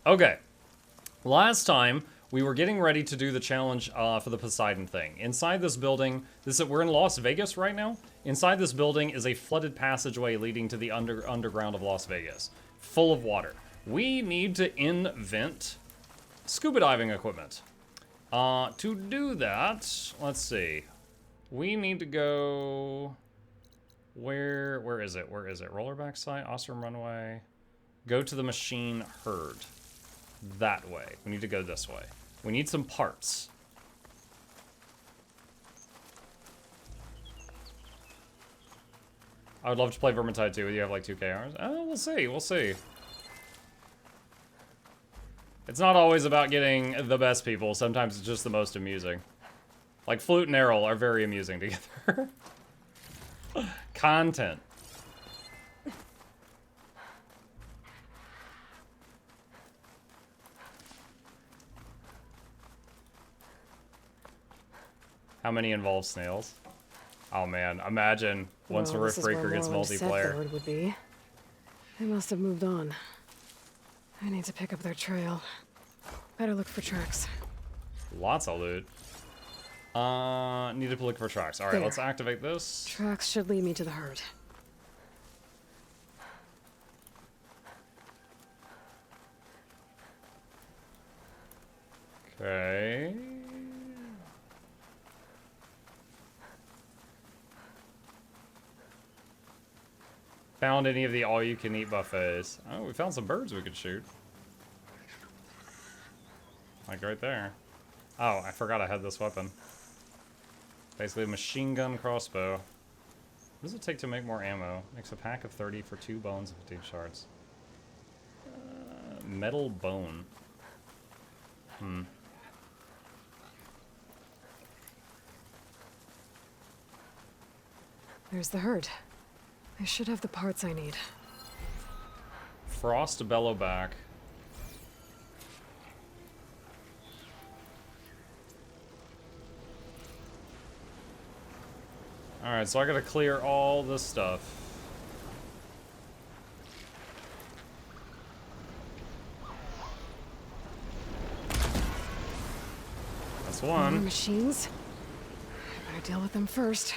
Okay. Last time, we were getting ready to do the challenge for the Poseidon thing. Inside this building, we're in Las Vegas right now. Inside this building is a flooded passageway leading to the underground of Las Vegas, full of water. We need to invent scuba diving equipment. To do that, let's see. We need to go... Where is it? Where is it? Rollerback site, Ostrom Runway. Go to the machine herd. That way. We need to go this way. We need some parts. I would love to play Vermintide 2 with you. Have like 2K hours. We'll see. We'll see. It's not always about getting the best people. Sometimes it's just the most amusing. Like Flute and Errol are very amusing together. Content. How many involve snails? Oh man, imagine once a Rift Breaker gets multiplayer. Would be. They must have moved on. I need to pick up their trail. Better look for tracks. Lots of loot. Need to look for tracks. Alright, let's activate this. Tracks should lead me to the herd. Okay. Found any of the all-you-can-eat buffets? Oh, we found some birds we could shoot. Like right there. Oh, I forgot I had this weapon. Basically a machine gun crossbow. What does it take to make more ammo? Makes a pack of 30 for 2 bones and 15 shards. Metal bone. There's the herd. I should have the parts I need. Frost bellowback. Alright, so I gotta clear all this stuff. That's one. More machines? I better deal with them first.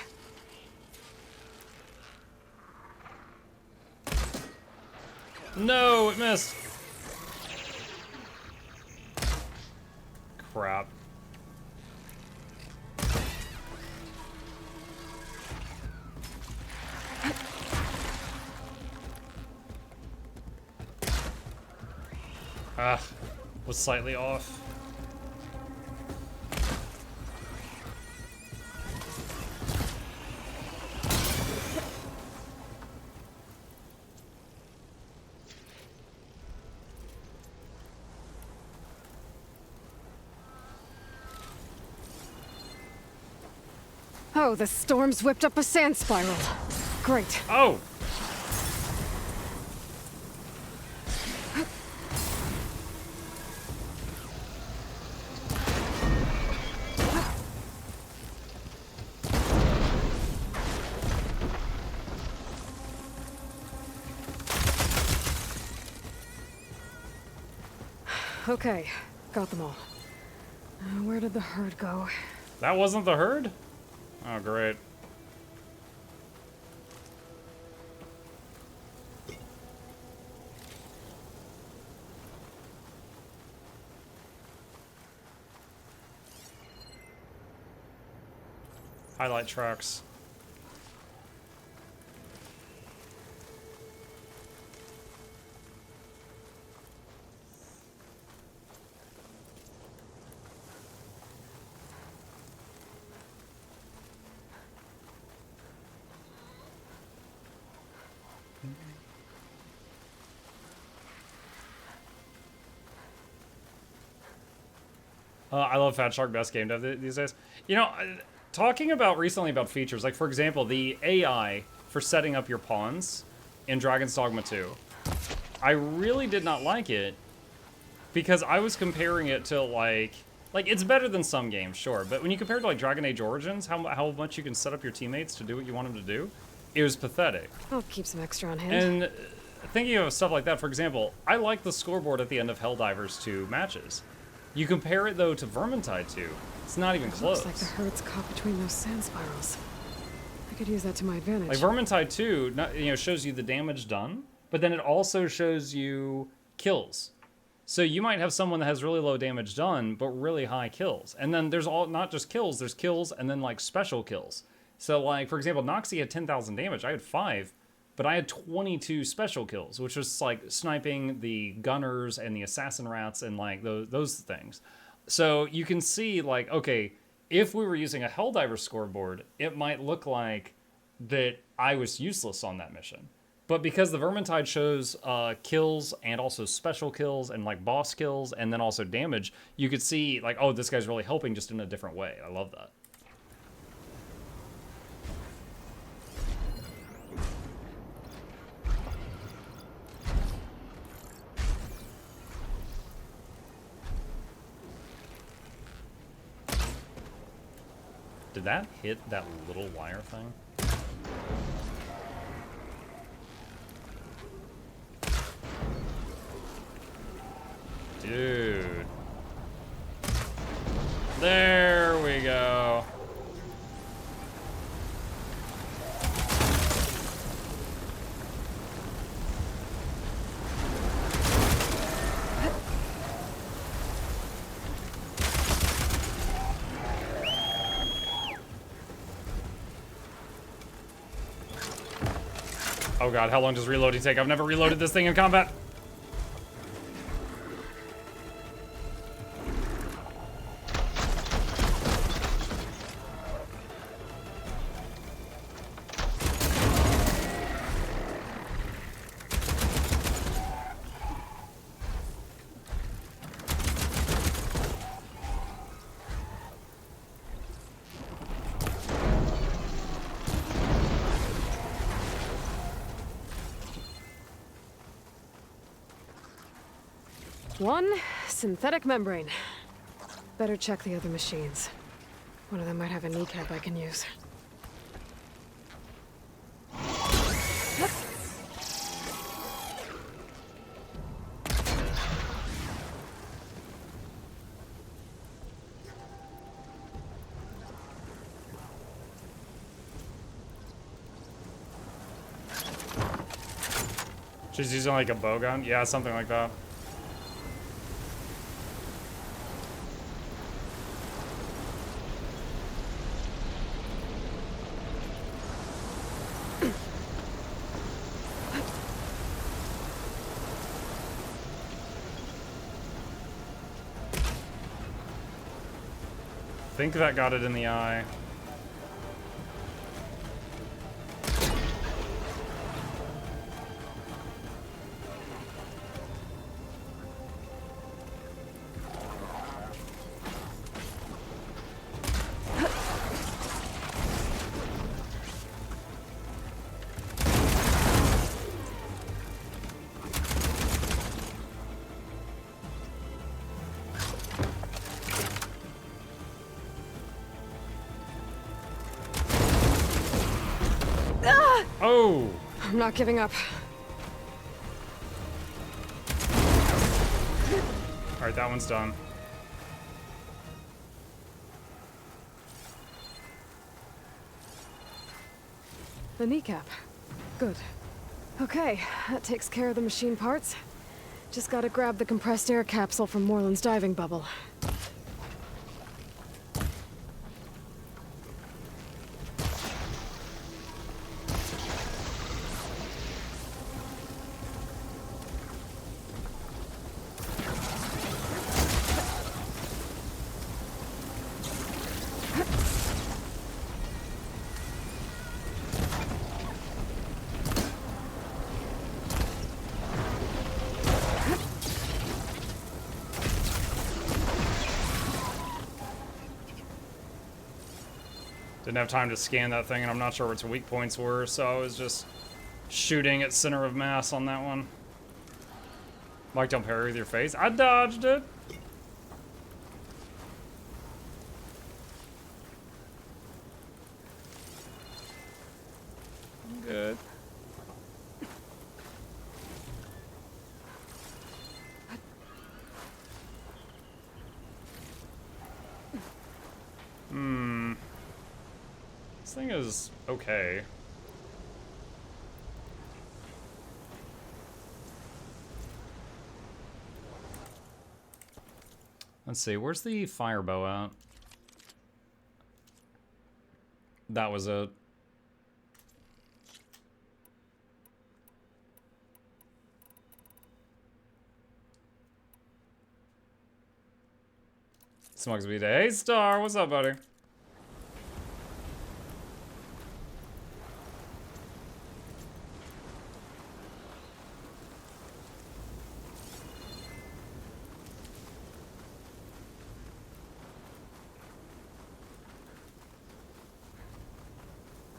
No, it missed. Crap. Was slightly off. Oh, the storm's whipped up a sand spiral. Great. Oh! Okay, got them all. Where did the herd go? That wasn't the herd? Oh, great. Highlight trucks. I love Fat Shark, best game dev these days. You know, talking about recently about features, like for example, the AI for setting up your pawns in Dragon's Dogma 2. I really did not like it because I was comparing it to like it's better than some games, sure, but when you compare it to like Dragon Age Origins, how much you can set up your teammates to do what you want them to do, it was pathetic. I'll keep some extra on hand. And thinking of stuff like that, for example, I like the scoreboard at the end of Helldivers 2 matches. You compare it, though, to Vermintide 2. It's not even close. Looks like the herd's caught between those sand spirals. I could use that to my advantage. Like, Vermintide 2, shows you the damage done, but then it also shows you kills. So you might have someone that has really low damage done, but really high kills. And then there's not just kills, there's kills and then, like, special kills. So, like, for example, Noxie had 10,000 damage. I had 5, but I had 22 special kills, which was, like, sniping the gunners and the assassin rats and, like, those things. So you can see, like, okay, if we were using a Helldiver scoreboard, it might look like that I was useless on that mission. But because the Vermintide shows kills and also special kills and, like, boss kills and then also damage, you could see, like, oh, this guy's really helping just in a different way. I love that. Did that hit that little wire thing? Dude. There we go. Oh god, how long does reloading take? I've never reloaded this thing in combat. One synthetic membrane. Better check the other machines. One of them might have a kneecap I can use. She's using like a bow gun? Yeah, something like that. I think that got it in the eye. Oh! I'm not giving up. Alright, that one's done. The kneecap. Good. Okay, that takes care of the machine parts. Just gotta grab the compressed air capsule from Moreland's diving bubble. Didn't have time to scan that thing, and I'm not sure what its weak points were, so I was just shooting at center of mass on that one. Mike, don't parry with your face. I dodged it. I'm good. This thing is okay. Let's see, where's the fire bow at? That was it. Smugsby Day. Hey, Star, what's up, buddy?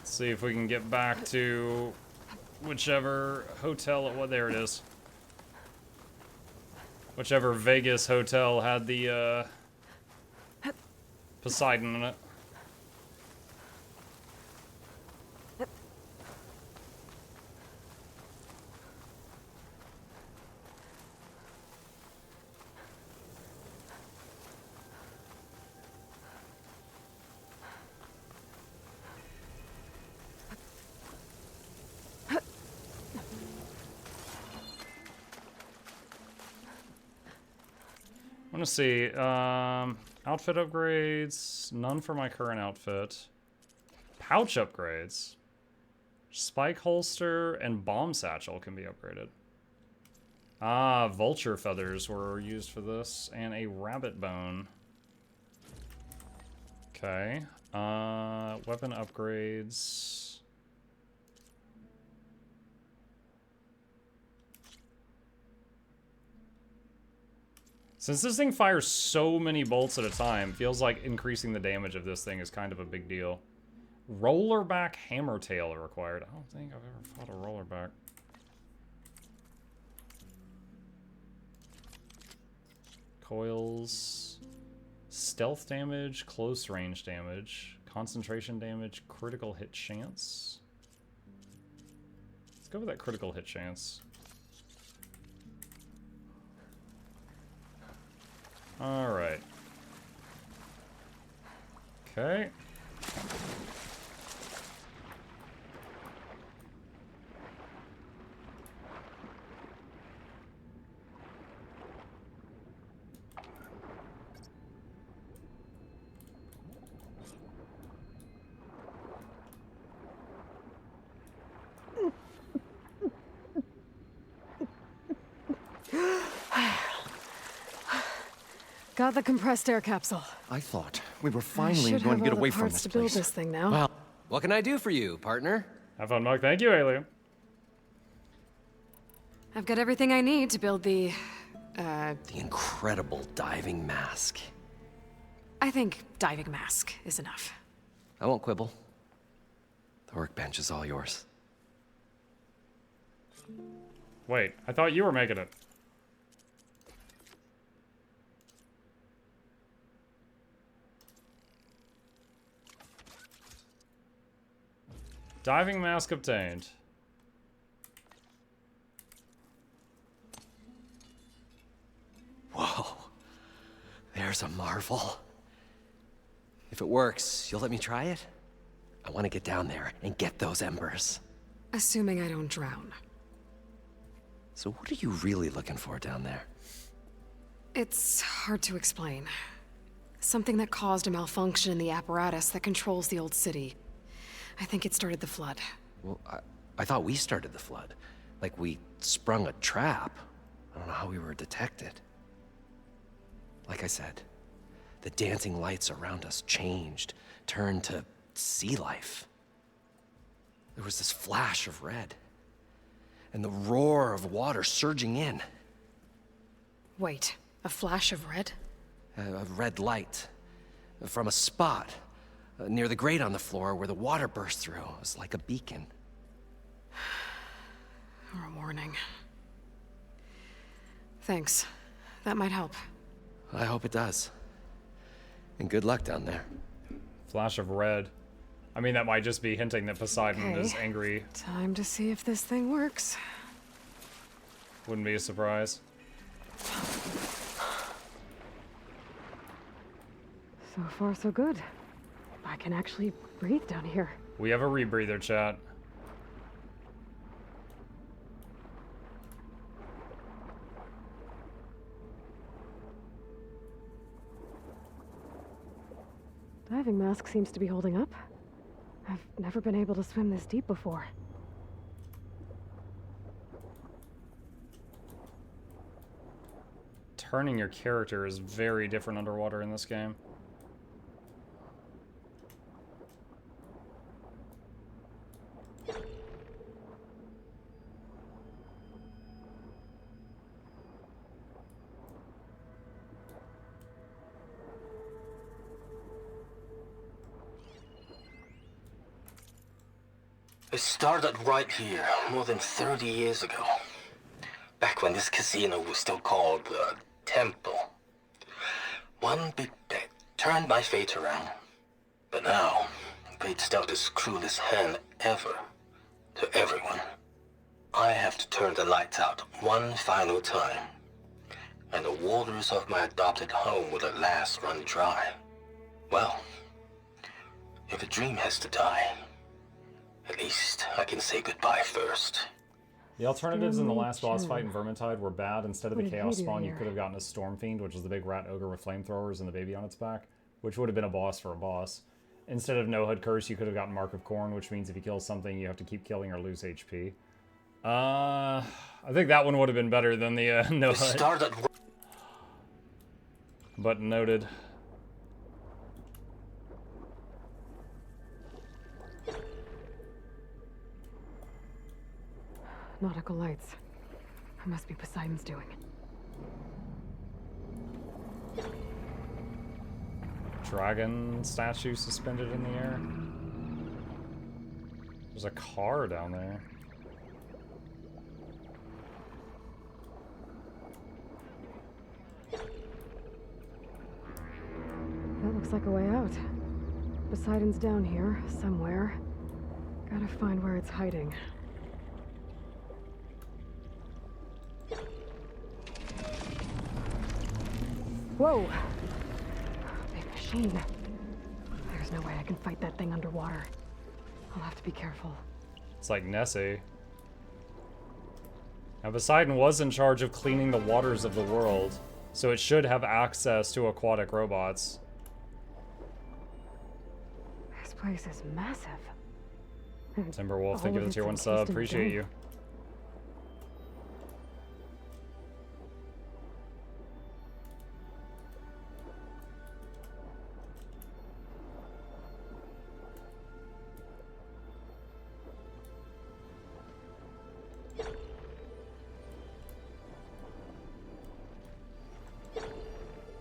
See if we can get back to whichever hotel. What, there it is. Whichever Vegas hotel had the Poseidon in it. I want to see, outfit upgrades, none for my current outfit. Pouch upgrades. Spike holster and bomb satchel can be upgraded. Ah, vulture feathers were used for this, and a rabbit bone. Okay, weapon upgrades. Since this thing fires so many bolts at a time, feels like increasing the damage of this thing is kind of a big deal. Rollerback hammer tail are required. I don't think I've ever fought a rollerback. Coils. Stealth damage, close range damage, concentration damage, critical hit chance. Let's go with that critical hit chance. Alright. Okay. Got the compressed air capsule. I thought we were finally Should going have to get all the away from parts this to build place. this thing now. Well, What can I do for you, partner? Have fun, Mug. Thank you, Alien. I've got everything I need to build the incredible diving mask. I think diving mask is enough. I won't quibble. The workbench is all yours. Wait, I thought you were making it. Diving mask obtained. Whoa. There's a marvel. If it works, you'll let me try it? I want to get down there and get those embers. Assuming I don't drown. So what are you really looking for down there? It's hard to explain. Something that caused a malfunction in the apparatus that controls the old city. I think it started the flood. Well, I thought we started the flood. Like we sprung a trap. I don't know how we were detected. Like I said, the dancing lights around us changed, turned to sea life. There was this flash of red, and the roar of water surging in. Wait, a flash of red? A red light from a spot near the grate on the floor where the water burst through. It was like a beacon. Or a warning. Thanks. That might help. I hope it does. And good luck down there. Flash of red. I mean, that might just be hinting that Poseidon is angry. Time to see if this thing works. Wouldn't be a surprise. So far, so good. Back can actually breathe down here. We have a rebreather, chat. Diving mask seems to be holding up. I've never been able to swim this deep before. Turning your character is very different underwater in this game. It started right here, more than 30 years ago. Back when this casino was still called the Temple. One big bet turned my fate around. But now, fate's dealt its cruelest hand ever to everyone. I have to turn the lights out one final time. And the waters of my adopted home will at last run dry. Well, if a dream has to die, at least I can say goodbye first. The alternatives in the last boss fight in Vermintide were bad. Instead of the What did Chaos he do Spawn, you here? could have gotten a Storm Fiend, which is the big rat ogre with flamethrowers and the baby on its back, which would have been a boss for a boss. Instead of No Hood Curse, you could have gotten Mark of Corn, which means if you kill something, you have to keep killing or lose HP. I think that one would have been better than the No It Hood. started But noted. Nautical lights. That must be Poseidon's doing. Dragon statue suspended in the air. There's a car down there. That looks like a way out. Poseidon's down here, somewhere. Gotta find where it's hiding. Whoa! Big machine. There's no way I can fight that thing underwater. I'll have to be careful. It's like Nessie. Now, Poseidon was in charge of cleaning the waters of the world, so it should have access to aquatic robots. This place is massive. And Timberwolf, all thank you of for the it's tier 1 encased sub. in Appreciate dome. you.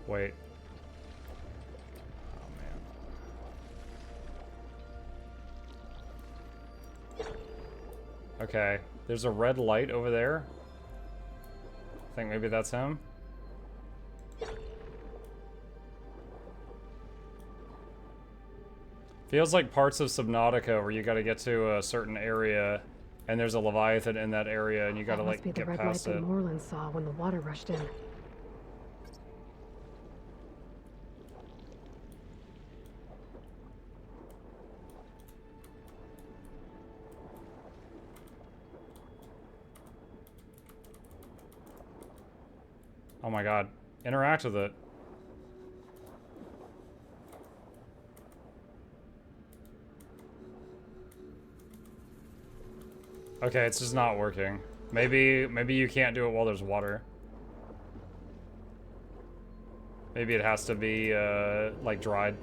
Wait. Oh, man. Okay, there's a red light over there. I think maybe that's him. Feels like parts of Subnautica where you gotta get to a certain area and there's a Leviathan in that area and you gotta That must like be the get red light past that it. Moreland saw when the water rushed in. Oh my god. Interact with it. Okay, it's just not working. Maybe you can't do it while there's water. Maybe it has to be, like, dried.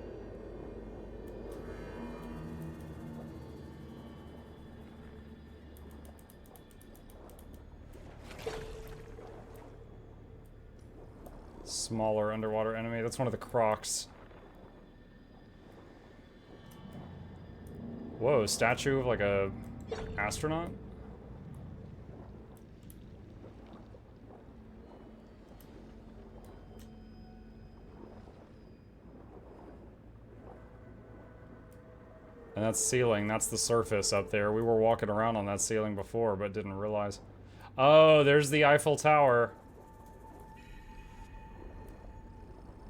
Smaller underwater enemy. That's one of the crocs. Whoa, statue of like a astronaut? And that's ceiling, that's the surface up there. We were walking around on that ceiling before, but didn't realize. Oh, there's the Eiffel Tower.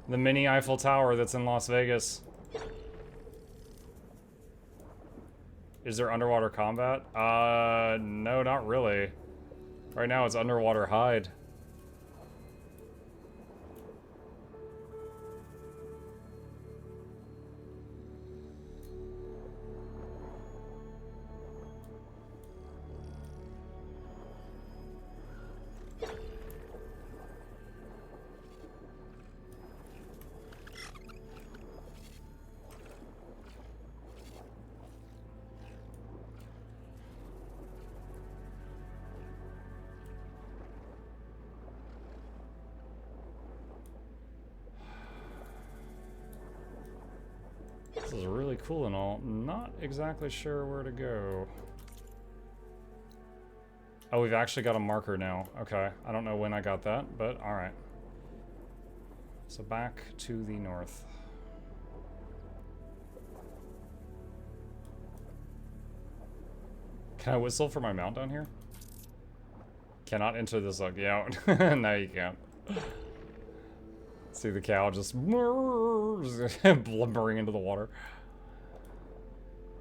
The mini Eiffel Tower that's in Las Vegas. Is there underwater combat? No, not really. Right now it's underwater hide. This is really cool and all. Not exactly sure where to go. Oh, we've actually got a marker now. Okay, I don't know when I got that, but alright. So back to the north. Can I whistle for my mount down here? Cannot enter this log. Yeah, no you can't. See the cow just blubbering into the water.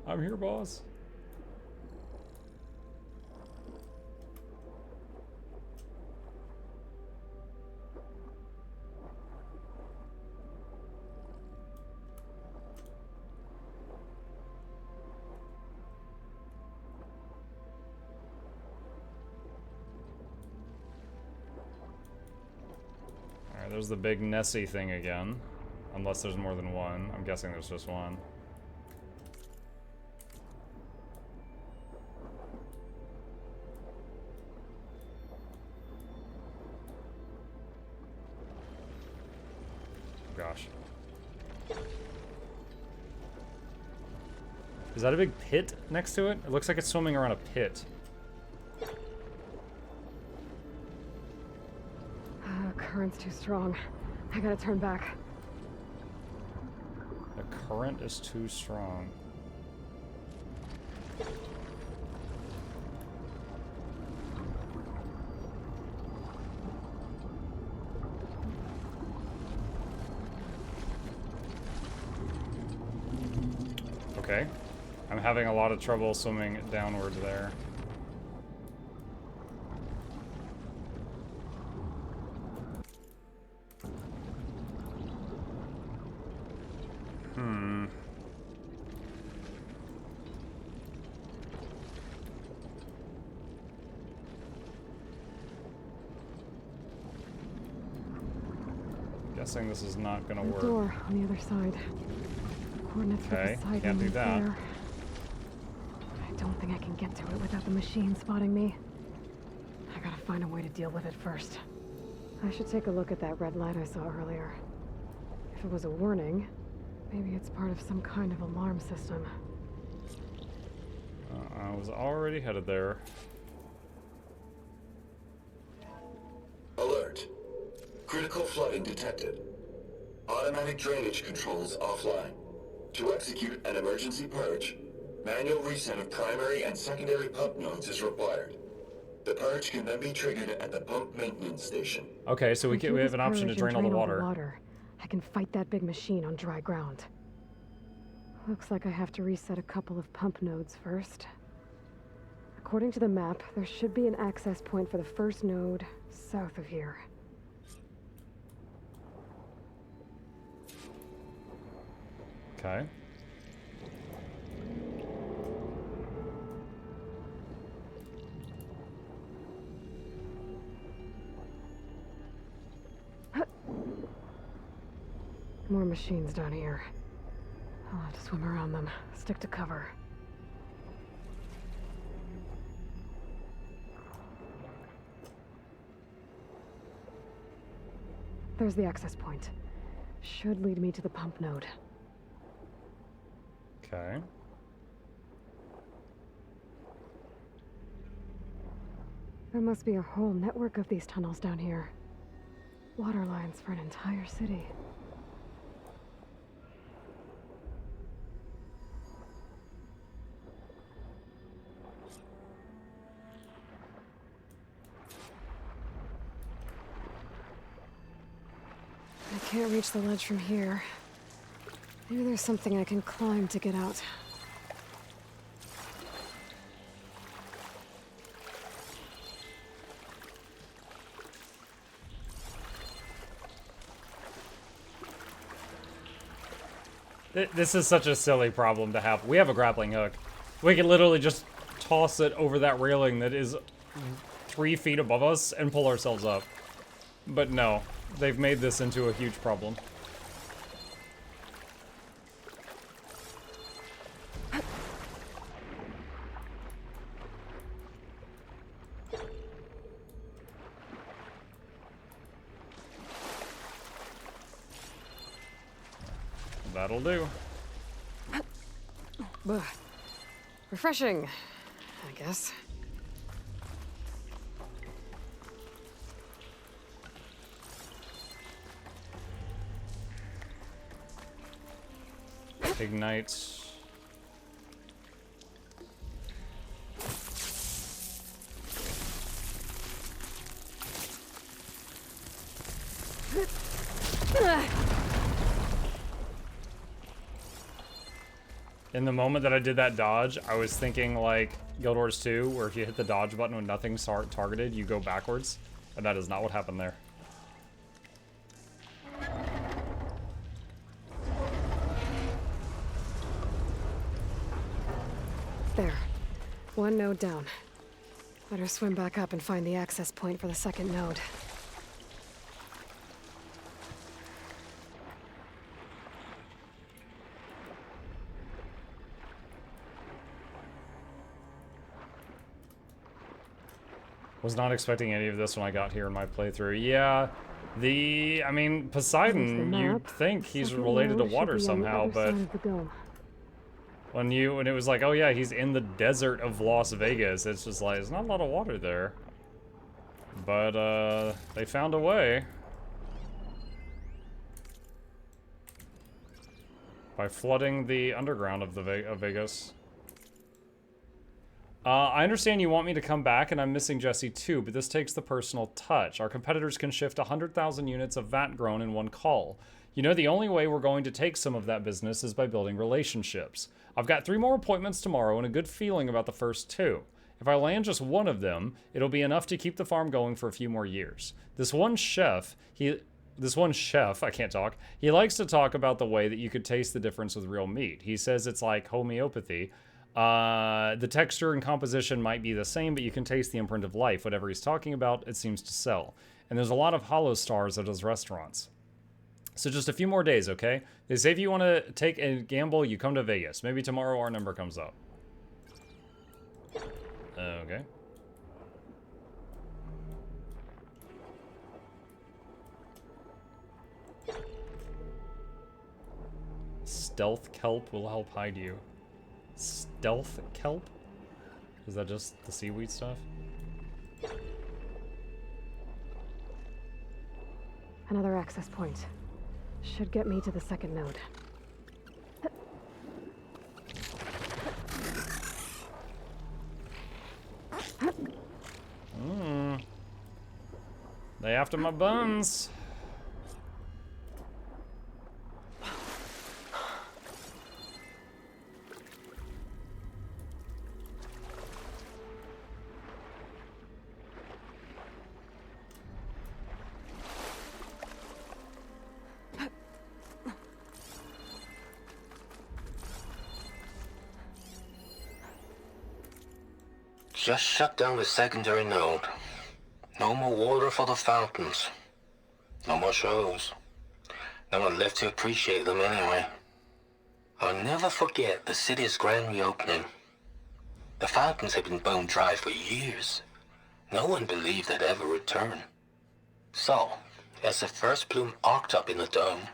I'm here, boss. There's the big Nessie thing again. Unless there's more than one. I'm guessing there's just one. Gosh. Is that a big pit next to it? It looks like it's swimming around a pit. Current's too strong. I gotta turn back. The current is too strong. Okay. I'm having a lot of trouble swimming downwards there. Guessing this is not gonna work. Door on the other side. Coordinates for the side can't do that. there. I don't think I can get to it without the machine spotting me. I gotta find a way to deal with it first. I should take a look at that red light I saw earlier. If it was a warning, maybe it's part of some kind of alarm system. I was already headed there. Alert. Critical flooding detected. Automatic drainage controls offline. To execute an emergency purge, manual reset of primary and secondary pump nodes is required. The purge can then be triggered at the pump maintenance station. Okay, so we have an option to drain all the water. I can fight that big machine on dry ground. Looks like I have to reset a couple of pump nodes first. According to the map, there should be an access point for the first node south of here. Okay. More machines down here. I'll have to swim around them. Stick to cover. There's the access point. Should lead me to the pump node. Okay. There must be a whole network of these tunnels down here. Water lines for an entire city. I can't reach the ledge from here. Maybe there's something I can climb to get out. This is such a silly problem to have. We have a grappling hook. We can literally just toss it over that railing that is 3 feet above us and pull ourselves up. But no, they've made this into a huge problem. That'll do. Refreshing, I guess. Ignite. In the moment that I did that dodge, I was thinking like Guild Wars 2, where if you hit the dodge button when nothing's targeted, you go backwards. And that is not what happened there. There. One node down. Better swim back up and find the access point for the second node. Was not expecting any of this when I got here in my playthrough. Yeah, I mean, Poseidon, you'd think he's related to water somehow, but when it was like, oh yeah, he's in the desert of Las Vegas, it's just like, there's not a lot of water there. But, they found a way. By flooding the underground of Vegas. I understand you want me to come back, and I'm missing Jesse too, but this takes the personal touch. Our competitors can shift 100,000 units of vat grown in one call. You know, the only way we're going to take some of that business is by building relationships. I've got 3 more appointments tomorrow and a good feeling about the first 2. If I land just one of them, it'll be enough to keep the farm going for a few more years. This one chef, I can't talk, he likes to talk about the way that you could taste the difference with real meat. He says it's like homeopathy. The texture and composition might be the same, but you can taste the imprint of life. Whatever he's talking about, it seems to sell. And there's a lot of hollow stars at his restaurants. So just a few more days, okay? They say if you want to take a gamble, you come to Vegas. Maybe tomorrow our number comes up. Okay. Stealth kelp will help hide you. Stealth kelp? Is that just the seaweed stuff? Another access point. Should get me to the second node. They after my buns. Just shut down the secondary node. No more water for the fountains. No more shows. No one left to appreciate them anyway. I'll never forget the city's grand reopening. The fountains had been bone dry for years. No one believed they'd ever return. So, as the first plume arced up in the dome,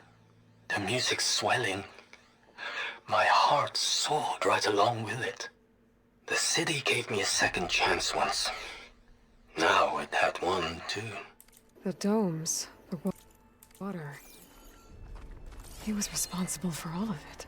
the music swelling, my heart soared right along with it. The city gave me a second chance once. Now it had one, too. The domes, the water. He was responsible for all of it.